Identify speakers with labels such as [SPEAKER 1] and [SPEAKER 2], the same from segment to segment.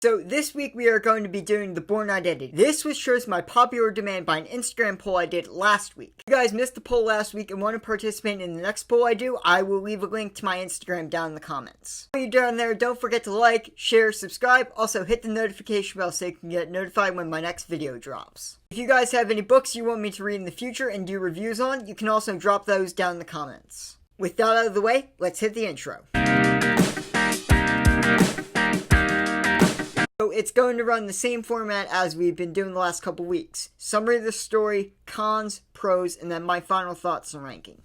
[SPEAKER 1] So this week we are going to be doing the Bourne Identity. This was chose my popular demand by an Instagram poll I did last week. If you guys missed the poll last week and want to participate in the next poll I do, I will leave a link to my Instagram down in the comments. While you're down there, don't forget to like, share, subscribe, also hit the notification bell so you can get notified when my next video drops. If you guys have any books you want me to read in the future and do reviews on, you can also drop those down in the comments. With that out of the way, let's hit the intro. So it's going to run the same format as we've been doing the last couple weeks. Summary of the story, cons, pros, and then my final thoughts and ranking.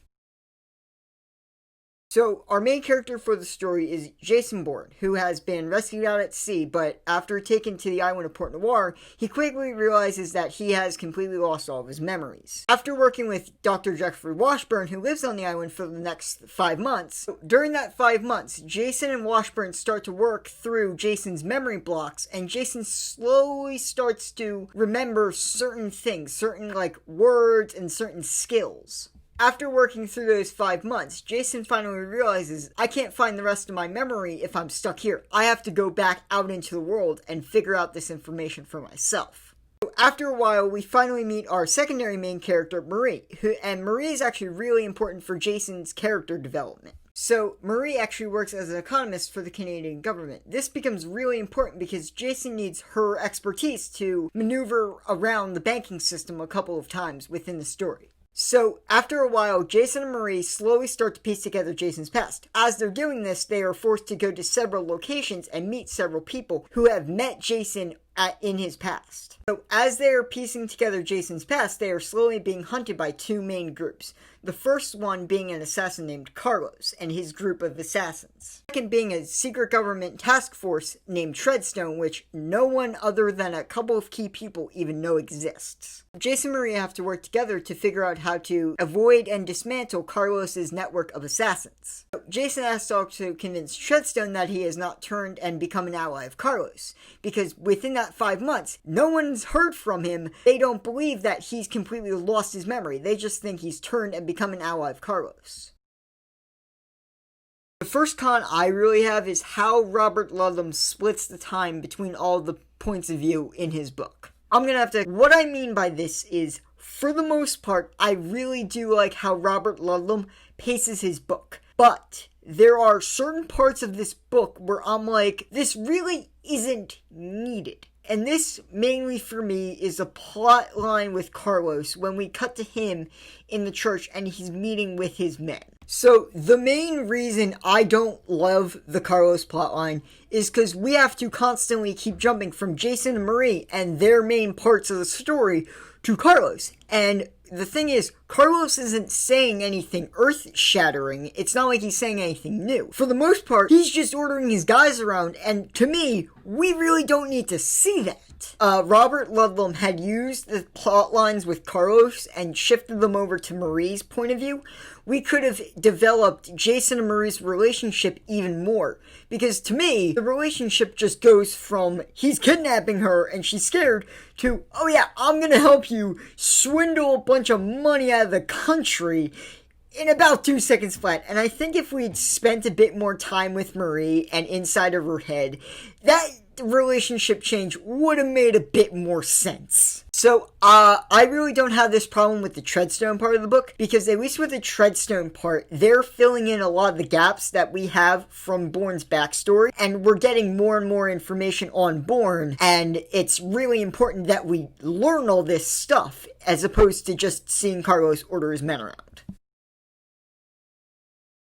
[SPEAKER 1] So, our main character for the story is Jason Bourne, who has been rescued out at sea, but after taken to the island of Port Noir, he quickly realizes that he has completely lost all of his memories. After working with Dr. Jeffrey Washburn, who lives on the island for the next 5 months, during that 5 months, Jason and Washburn start to work through Jason's memory blocks, and Jason slowly starts to remember certain things, certain words and certain skills. After working through those 5 months, Jason finally realizes, I can't find the rest of my memory if I'm stuck here. I have to go back out into the world and figure out this information for myself. So after a while, we finally meet our secondary main character, Marie, and Marie is actually really important for Jason's character development. So, Marie actually works as an economist for the Canadian government. This becomes really important because Jason needs her expertise to maneuver around the banking system a couple of times within the story. So, after a while, Jason and Marie slowly start to piece together Jason's past. As they're doing this, they are forced to go to several locations and meet several people who have met Jason in his past. So, as they are piecing together Jason's past, they are slowly being hunted by 2 main groups. The first one being an assassin named Carlos and his group of assassins. The second being a secret government task force named Treadstone, which no one other than a couple of key people even know exists. Jason and Maria have to work together to figure out how to avoid and dismantle Carlos's network of assassins. So Jason has to also convince Treadstone that he has not turned and become an ally of Carlos, because within that 5 months, no one's heard from him. They don't believe that he's completely lost his memory. They just think he's turned and become an ally of Carlos. The first con I really have is how Robert Ludlum splits the time between all the points of view in his book. What I mean by this is, for the most part, I really do like how Robert Ludlum paces his book. But there are certain parts of this book where I'm like, this really isn't needed. And this, mainly for me, is a plot line with Carlos when we cut to him in the church and he's meeting with his men. So, the main reason I don't love the Carlos plotline is because we have to constantly keep jumping from Jason and Marie and their main parts of the story to Carlos. And the thing is, Carlos isn't saying anything earth-shattering. It's not like he's saying anything new. For the most part, he's just ordering his guys around, and to me, we really don't need to see that. Robert Ludlum had used the plot lines with Carlos and shifted them over to Marie's point of view. We could have developed Jason and Marie's relationship even more. Because to me, the relationship just goes from he's kidnapping her and she's scared to, oh yeah, I'm gonna help you swindle a bunch of money out of the country in about 2 seconds flat. And I think if we'd spent a bit more time with Marie and inside of her head, that relationship change would have made a bit more sense. So, I really don't have this problem with the Treadstone part of the book, because at least with the Treadstone part, they're filling in a lot of the gaps that we have from Bourne's backstory, and we're getting more and more information on Bourne, and it's really important that we learn all this stuff, as opposed to just seeing Carlos order his men around.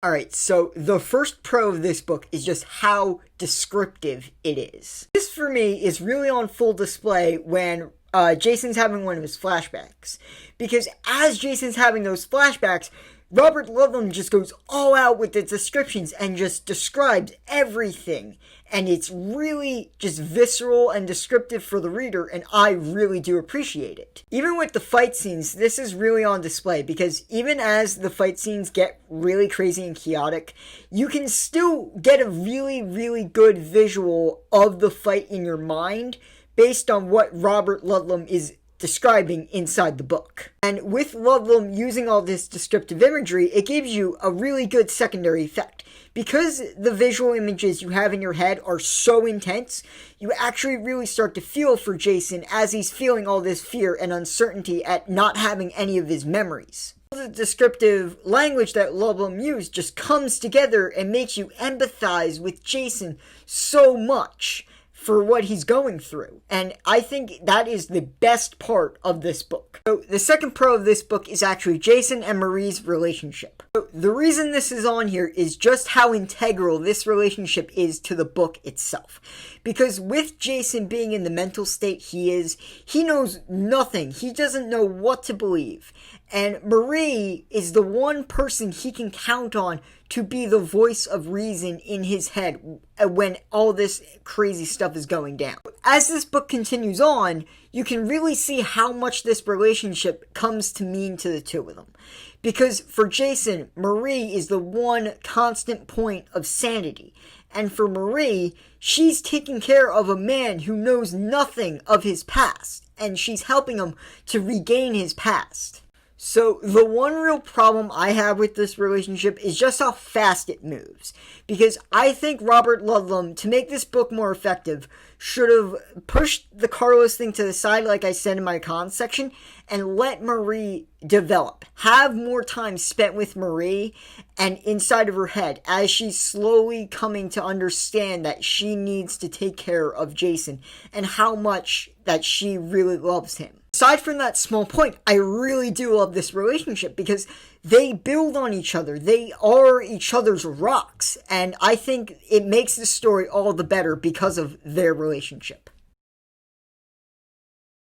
[SPEAKER 1] Alright, so the first pro of this book is just how descriptive it is. This, for me, is really on full display when Jason's having one of his flashbacks. Because as Jason's having those flashbacks, Robert Ludlum just goes all out with the descriptions and just describes everything. And it's really just visceral and descriptive for the reader, and I really do appreciate it. Even with the fight scenes, this is really on display, because even as the fight scenes get really crazy and chaotic, you can still get a really, really good visual of the fight in your mind, based on what Robert Ludlum is describing inside the book. And with Ludlum using all this descriptive imagery, it gives you a really good secondary effect. Because the visual images you have in your head are so intense, you actually really start to feel for Jason as he's feeling all this fear and uncertainty at not having any of his memories. The descriptive language that Ludlum used just comes together and makes you empathize with Jason so much for what he's going through. And I think that is the best part of this book. So the second pro of this book is actually Jason and Marie's relationship. So the reason this is on here is just how integral this relationship is to the book itself. Because with Jason being in the mental state he is, he knows nothing. He doesn't know what to believe. And Marie is the one person he can count on to be the voice of reason in his head when all this crazy stuff is going down. As this book continues on, you can really see how much this relationship comes to mean to the two of them. Because for Jason, Marie is the one constant point of sanity. And for Marie, she's taking care of a man who knows nothing of his past. And she's helping him to regain his past. So the one real problem I have with this relationship is just how fast it moves. Because I think Robert Ludlum, to make this book more effective, should have pushed the Carlos thing to the side, like I said in my cons section, and let Marie develop. Have more time spent with Marie and inside of her head as she's slowly coming to understand that she needs to take care of Jason and how much that she really loves him. Aside from that small point, I really do love this relationship because they build on each other. They are each other's rocks. And I think it makes the story all the better because of their relationship.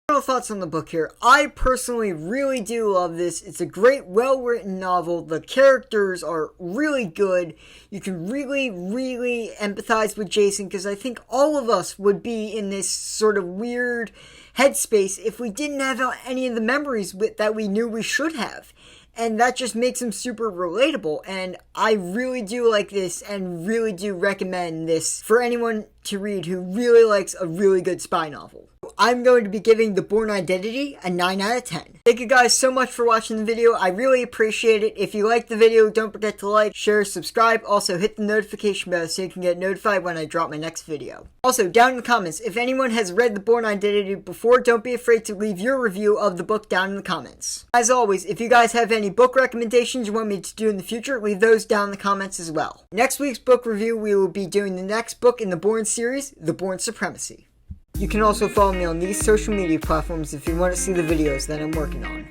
[SPEAKER 1] Final thoughts on the book here. I personally really do love this. It's a great, well-written novel. The characters are really good. You can really, really empathize with Jason because I think all of us would be in this sort of weird headspace if we didn't have any of the memories that we knew we should have. And that just makes him super relatable. And I really do like this and really do recommend this for anyone to read who really likes a really good spy novel. I'm going to be giving The Bourne Identity a 9 out of 10. Thank you guys so much for watching the video. I really appreciate it. If you liked the video, don't forget to like, share, subscribe. Also, hit the notification bell so you can get notified when I drop my next video. Also, down in the comments, if anyone has read The Bourne Identity before, don't be afraid to leave your review of the book down in the comments. As always, if you guys have any book recommendations you want me to do in the future, leave those down in the comments as well. Next week's book review, we will be doing the next book in the Bourne series, The Bourne Supremacy. You can also follow me on these social media platforms if you want to see the videos that I'm working on.